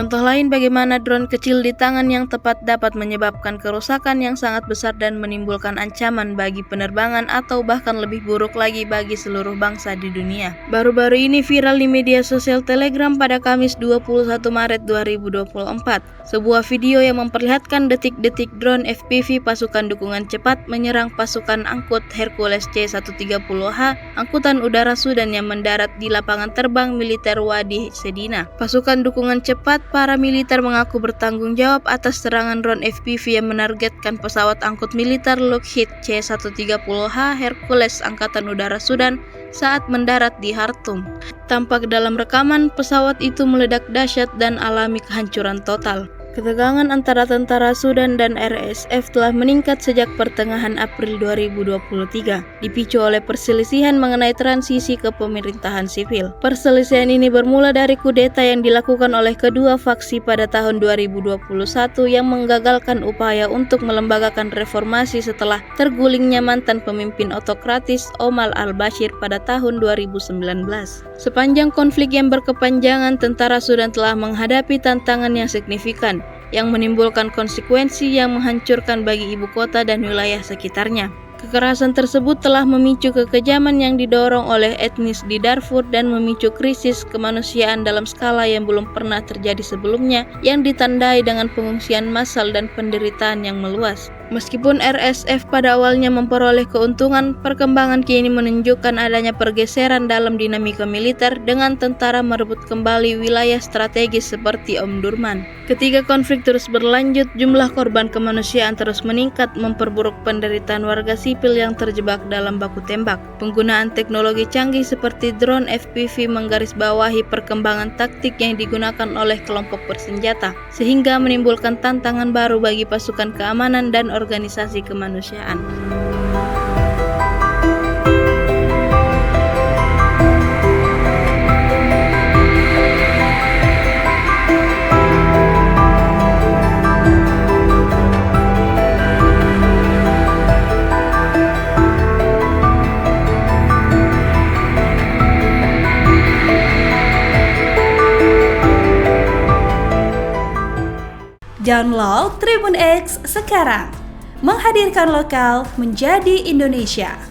Contoh lain bagaimana drone kecil di tangan yang tepat dapat menyebabkan kerusakan yang sangat besar dan menimbulkan ancaman bagi penerbangan atau bahkan lebih buruk lagi bagi seluruh bangsa di dunia. Baru-baru ini viral di media sosial Telegram pada Kamis 21 Maret 2024. Sebuah video yang memperlihatkan detik-detik drone FPV pasukan dukungan cepat menyerang pasukan angkut Hercules C-130H angkutan udara Sudan yang mendarat di lapangan terbang militer Wadi Sedina. Pasukan dukungan cepat paramiliter mengaku bertanggung jawab atas serangan drone FPV yang menargetkan pesawat angkut militer Lockheed C-130H Hercules Angkatan Udara Sudan saat mendarat di Khartoum. Tampak dalam rekaman, pesawat itu meledak dahsyat dan alami kehancuran total. Ketegangan antara tentara Sudan dan RSF telah meningkat sejak pertengahan April 2023, dipicu oleh perselisihan mengenai transisi ke pemerintahan sipil. Perselisihan ini bermula dari kudeta yang dilakukan oleh kedua faksi pada tahun 2021 yang menggagalkan upaya untuk melembagakan reformasi setelah tergulingnya mantan pemimpin otokratis Omar al-Bashir pada tahun 2019. Sepanjang konflik yang berkepanjangan, tentara Sudan telah menghadapi tantangan yang signifikan yang menimbulkan konsekuensi yang menghancurkan bagi ibu kota dan wilayah sekitarnya. Kekerasan tersebut telah memicu kekejaman yang didorong oleh etnis di Darfur dan memicu krisis kemanusiaan dalam skala yang belum pernah terjadi sebelumnya yang ditandai dengan pengungsian massal dan penderitaan yang meluas. Meskipun RSF pada awalnya memperoleh keuntungan, perkembangan kini menunjukkan adanya pergeseran dalam dinamika militer dengan tentara merebut kembali wilayah strategis seperti Omdurman. Ketika konflik terus berlanjut, jumlah korban kemanusiaan terus meningkat, memperburuk penderitaan warga sipil yang terjebak dalam baku tembak. Penggunaan teknologi canggih seperti drone FPV menggarisbawahi perkembangan taktik yang digunakan oleh kelompok bersenjata, sehingga menimbulkan tantangan baru bagi pasukan keamanan dan organisasi kemanusiaan. Download Tribun X sekarang, menghadirkan lokal menjadi Indonesia.